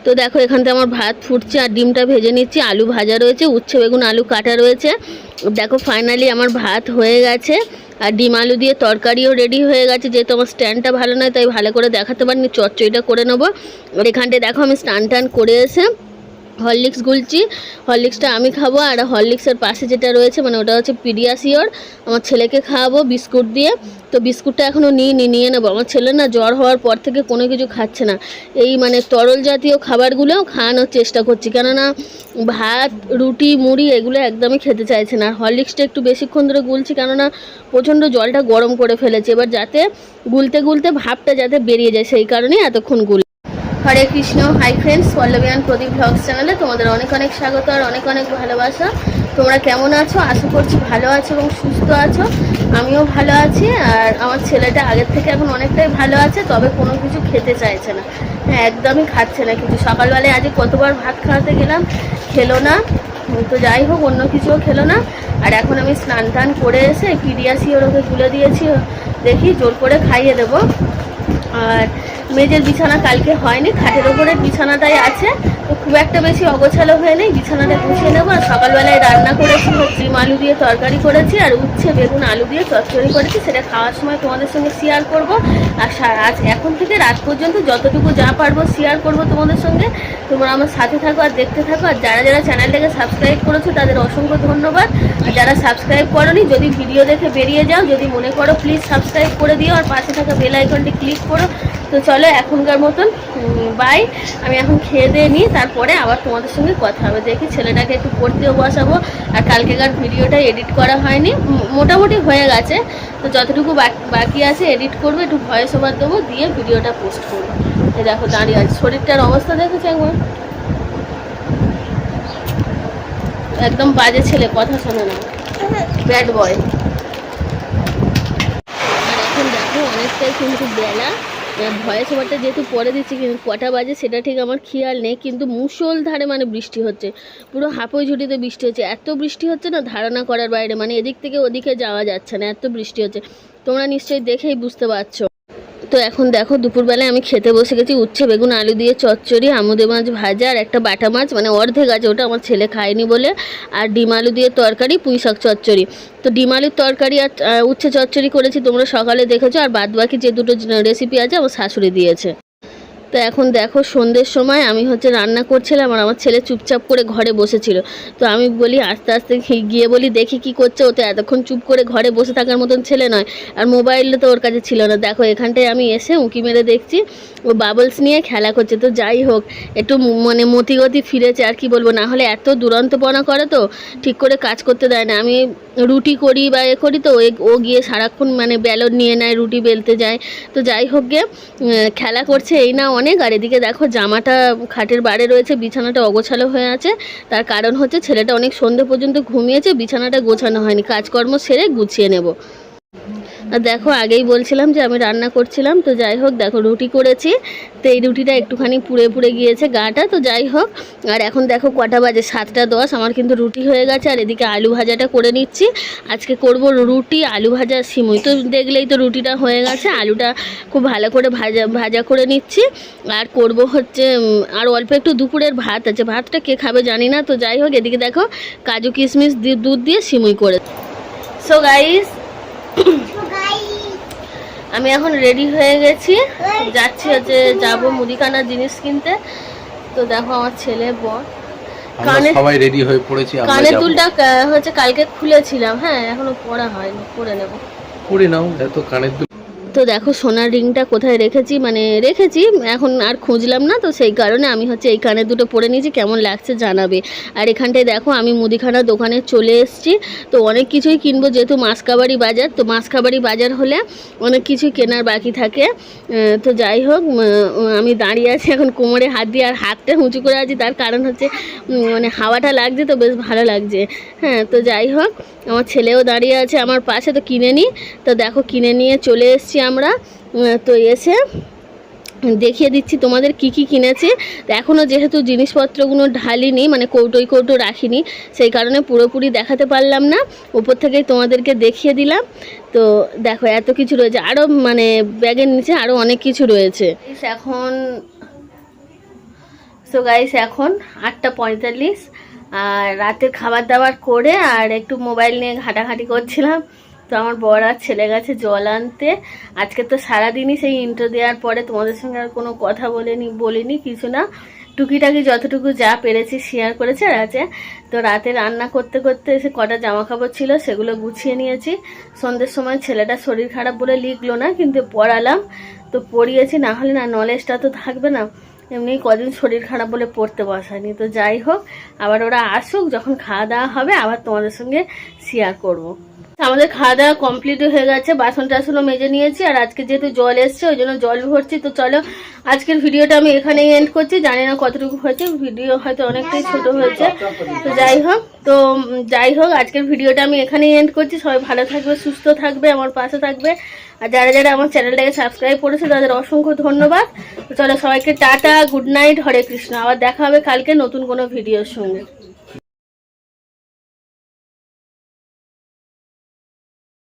তো দেখো এখানতে আমার ভাত ফুটছে আর ডিমটা ভেজে নিচ্ছি, আলু ভাজা রয়েছে, উচ্ছে বেগুন আলু কাটা রয়েছে। দেখো ফাইনালি আমার ভাত হয়ে গেছে আর ডিম আলু দিয়ে তরকারিও রেডি হয়ে গেছে। যেহেতু আমার স্ট্যান্ডটা ভালো নয় তাই ভালো করে দেখাতে পারিনি, চচ্চড়িটা করে নেবো। আর এখানটায় দেখো আমি স্নান টান করে এসে হরলিক্স গুলছি। হরলিক্সটা আমি খাবো আর হরলিক্সের পাশে যেটা রয়েছে মানে ওটা হচ্ছে পিডিয়াশিওর, আমার ছেলেকে খাওয়াবো বিস্কুট দিয়ে। তো বিস্কুটটা এখনও নিয়ে নেবো। আমার ছেলে না জ্বর হওয়ার পর থেকে কোনো কিছু খাচ্ছে না, এই মানে তরল জাতীয় খাবারগুলোও খাওয়ানোর চেষ্টা করছি, কেননা ভাত রুটি মুড়ি এগুলো একদমই খেতে চাইছে না। আর হরলিক্সটা একটু বেশিক্ষণ ধরে গুলছি, কেননা প্রচণ্ড জলটা গরম করে ফেলেছে, এবার যাতে গুলতে গুলতে ভাপটা যাতে বেরিয়ে যায় সেই কারণেই এতক্ষণ Hare Krishna. Hi friends, Pallavi and Pradeep blogs চ্যানেলে তোমাদের অনেক অনেক স্বাগত আর অনেক অনেক ভালোবাসা। তোমরা কেমন আছো? আশা করছি ভালো আছো এবং সুস্থ আছো। আমিও ভালো আছি আর আমার ছেলেটা আগের থেকে এখন অনেকটাই ভালো আছে, তবে কোনো কিছু খেতে চাইছে না। হ্যাঁ, একদমই খাচ্ছে না কিছু। সকালবেলায় আজ কতবার ভাত খাওয়াতে গেলাম, খেলো না। তো যাই হোক, অন্য কিছুও খেলো না। আর এখন আমি স্নান টান করে এসে পিডিয়াশিওর ওকে তুলে দিয়েছি, দেখি জোর করে খাইয়ে দেবো। আর মেজের বিছানা কালকে হয়নি, খাটের ওপরের বিছানাটাই আছে, তো খুব একটা বেশি অগোছালো হয়ে নেই, বিছানাটা গুছিয়ে নেবো। আর সকালবেলায় রান্না করেছি ডিম আলু দিয়ে তরকারি করেছি আর উচ্ছে বেগুন আলু দিয়ে চচ্চড়ি করেছি, সেটা খাওয়ার সময় তোমাদের সঙ্গে শেয়ার করব। আর আজ এখন থেকে রাত পর্যন্ত যতটুকু যা পারবো শেয়ার করব তোমাদের সঙ্গে। তোমরা আমার সাথে থাকো আর দেখতে থাকো। আর যারা যারা চ্যানেলটাকে সাবস্ক্রাইব করেছো তাদের অসংখ্য ধন্যবাদ। আর যারা সাবস্ক্রাইব করোনি, যদি ভিডিও দেখে বেরিয়ে যাও, যদি মনে করো প্লিজ সাবস্ক্রাইব করে দিও আর পাশে থাকা বেল আইকনটি ক্লিক করো। তো চলো এখনকার মতন বাই। আমি এখন খেয়ে দিয়ে নিই, তারপরে আবার তোমাদের সঙ্গে কথা হবে। দেখি ছেলেটাকে একটু পড়তেও বসাবো। আর কালকেকার ভিডিওটা এডিট করা হয়নি, মোটামুটি হয়ে গেছে, তো যতটুকু বাকি আছে এডিট করবো, একটু ভয়েস ওভার দেবো, দিয়ে ভিডিওটা পোস্ট করবো। এই দেখো দাঁড়িয়ে আছে, শরীরটার অবস্থা দেখেছো একবার, একদম বাজে ছেলে, কথা শোনে না, ব্যাড বয়। আর এখন দেখো অনেকটাই কিন্তু বেলা, ভয়েস ওভারটা যেহেতু পরে দিচ্ছি, কিন্তু কটা বাজে সেটা ঠিক আমার খেয়াল নেই, কিন্তু মুষলধারে মানে বৃষ্টি হচ্ছে, পুরো হাঁপই ঝুটিতে বৃষ্টি হচ্ছে। এত বৃষ্টি হচ্ছে না ধারণা করার বাইরে, মানে এদিক থেকে ওদিকে যাওয়া যাচ্ছে না, এত বৃষ্টি হচ্ছে। তোমরা নিশ্চয়ই দেখেই বুঝতে পারছো। তো এখন দেখো দুপুরবেলায় আমি খেতে বসে গেছি, উচ্ছে বেগুন আলু দিয়ে চচ্চড়ি, আমুদে মাছ ভাজা আর একটা বাটা মাছ, মানে অর্ধেক আছে, ওটা আমার ছেলে খায়নি বলে, আর ডিম আলু দিয়ে তরকারি, পুঁই শাক চচ্চড়ি। তো ডিম আলুর তরকারি আর উচ্ছে চচ্চড়ি করেছি, তোমরা সকালে দেখেছো। আর বাদ বাকি যে দুটো রেসিপি আছে আমার শাশুড়ি দিয়েছে। তো এখন দেখো সন্ধ্যের সময় আমি রান্না করছিলাম আর আমার ছেলে চুপচাপ করে ঘরে বসেছিল। তো আমি বলি আস্তে আস্তে গিয়ে বলি দেখি কি করছে, ও তো এতক্ষণ চুপ করে ঘরে বসে থাকার মতন ছেলে নয়। আর মোবাইলটা তো ওর কাছে ছিল না। দেখো এখানটায় আমি এসে উঁকি মেরে দেখছি ও বাবলস নিয়ে খেলা করছে। তো যাই হোক, একটু মানে মতিগতি ফিরেছে আর কি বলবো, না হলে এত দুরন্তপনা করে, তো ঠিক করে কাজ করতে দেয় না। আমি রুটি করি বা এ করি, তো ও গিয়ে সারাক্ষণ মানে বেলন নিয়ে নেয়, রুটি বেলতে যায়। তো যাই হোক গে, খেলা করছে এই না অনেক। আর এদিকে দেখো জামাটা খাটের বাইরে রয়েছে, বিছানাটা অগোছালো হয়ে আছে। তার কারণ হচ্ছে ছেলেটা অনেক সন্ধ্যে পর্যন্ত ঘুমিয়েছে, বিছানাটা গোছানো হয়নি, কাজকর্ম সেরে গুছিয়ে নেব। আর দেখো আগেই বলছিলাম যে আমি রান্না করছিলাম। তো যাই হোক দেখো রুটি করেছি, তো এই রুটিটা একটুখানি পুড়ে পুড়ে গিয়েছে গাটা। তো যাই হোক, আর এখন দেখো কটা বাজে, 7টা 10, আমার কিন্তু রুটি হয়ে গেছে। আর এদিকে আলু ভাজাটা করে নিচ্ছি, আজকে করব রুটি আলু ভাজা সিমুই। তো দেখলেই তো রুটিটা হয়ে গেছে, আলুটা খুব ভালো করে ভাজা করে নিচ্ছি। আর করব আর অল্প একটু দুপুরের ভাত আছে, ভাতটা কে খাবে জানি না। তো যাই হোক, এদিকে দেখো কাজু কিশমিশ দুধ দিয়ে সিমুই করে। সো গাইস, আমি এখন রেডি হয়ে গেছি, যাচ্ছি যাবো মুদিখানার জিনিস কিনতে। তো দেখো আমার ছেলে বর সবাই রেডি হয়ে পড়েছি। কানের দুলটা কালকে খুলেছিলাম, হ্যাঁ এখনো পরা হয়নি, পরে নেবো। পরে নাও, এত কানের দুল। তো দেখো সোনার রিংটা কোথায় রেখেছি, এখন আর খুঁজলাম না, তো সেই কারণে আমি এই কানের দুটো পরে নিয়েছি, কেমন লাগছে জানাবে। আর এখানটায় দেখো আমি মুদিখানার দোকানে চলে এসেছি। তো অনেক কিছুই কিনবো, যেহেতু মাসকাবাড়ি বাজার, তো মাসকাবাড়ি বাজার হলে অনেক কিছুই কেনার বাকি থাকে। তো যাই হোক, আমি দাঁড়িয়ে আছি এখন কোমরে হাত দিয়ে, আর হাতটা উঁচু করে আছি, তার কারণ মানে হাওয়াটা লাগছে, তো বেশ ভালো লাগছে। হ্যাঁ, তো যাই হোক, আমার ছেলেও দাঁড়িয়ে আছে আমার পাশে, তো কিনে নিই। তো দেখো কিনে নিয়ে চলে এসেছি আমরা। তো এসে দেখিয়ে দিচ্ছি তোমাদের কি কি কিনেছি। তো এখনও যেহেতু জিনিসপত্রগুলো ঢালিনি, মানে কৌটো রাখিনি, সেই কারণে পুরোপুরি দেখাতে পারলাম না, উপর থেকেই তোমাদেরকে দেখিয়ে দিলাম। তো দেখো এত কিছু রয়েছে, আরও মানে ব্যাগের নিচে আরও অনেক কিছু রয়েছে। এখন সো গাইস এখন 8:45 আর রাতের খাবার দাবার করে আর একটু মোবাইল নিয়ে ঘাটাঘাটি করছিলাম। তো আমার বর আর ছেলে গেছে জল আনতে। আজকে তো সারাদিনই সেই ইন্ট্রো দেওয়ার পরে তোমাদের সঙ্গে আর কোনো কথা বলিনি কিছু না, টুকিটাকি যতটুকু যা পেরেছি শেয়ার করেছে। আর আছে তো রাতে রান্না করতে করতে এসে কটা জামা কাপড় ছিল সেগুলো গুছিয়ে নিয়েছি। সন্ধ্যের সময় ছেলেটা শরীর খারাপ বলে লিখলো না, কিন্তু পড়ালাম তো পড়িয়েছি, না হলে না নলেজটা তো থাকবে না। এমনি কদিন শরীর খারাপ বলে পড়তে বসায়নি। তো যাই হোক, আবার ওরা আসুক, যখন খাওয়া দাওয়া হবে আবার তোমাদের সঙ্গে শেয়ার করব। আমাদের খাওয়া দাওয়া কমপ্লিট হয়ে গেছে, বাসন টাসনও মেজে নিয়েছি। আর আজকে যেহেতু জল এসছে ওই জন্য জল ভরছি। তো চলো আজকের ভিডিওটা আমি এখানেই এন্ড করছি। জানি না কতটুকু হয়েছে, ভিডিও হয়তো অনেকটাই ছোট হয়েছে। তো যাই হোক আজকের ভিডিওটা আমি এখানেই এন্ড করছি। সবাই ভালো থাকবে, সুস্থ থাকবে, আমার পাশে থাকবে। আর যারা যারা আমার চ্যানেলটাকে সাবস্ক্রাইব করেছে তাদের অসংখ্য ধন্যবাদ। তো চলো সবাইকে টাটা, গুড নাইট, হরে কৃষ্ণ। আবার দেখা হবে কালকে নতুন কোনো ভিডিওর সঙ্গে।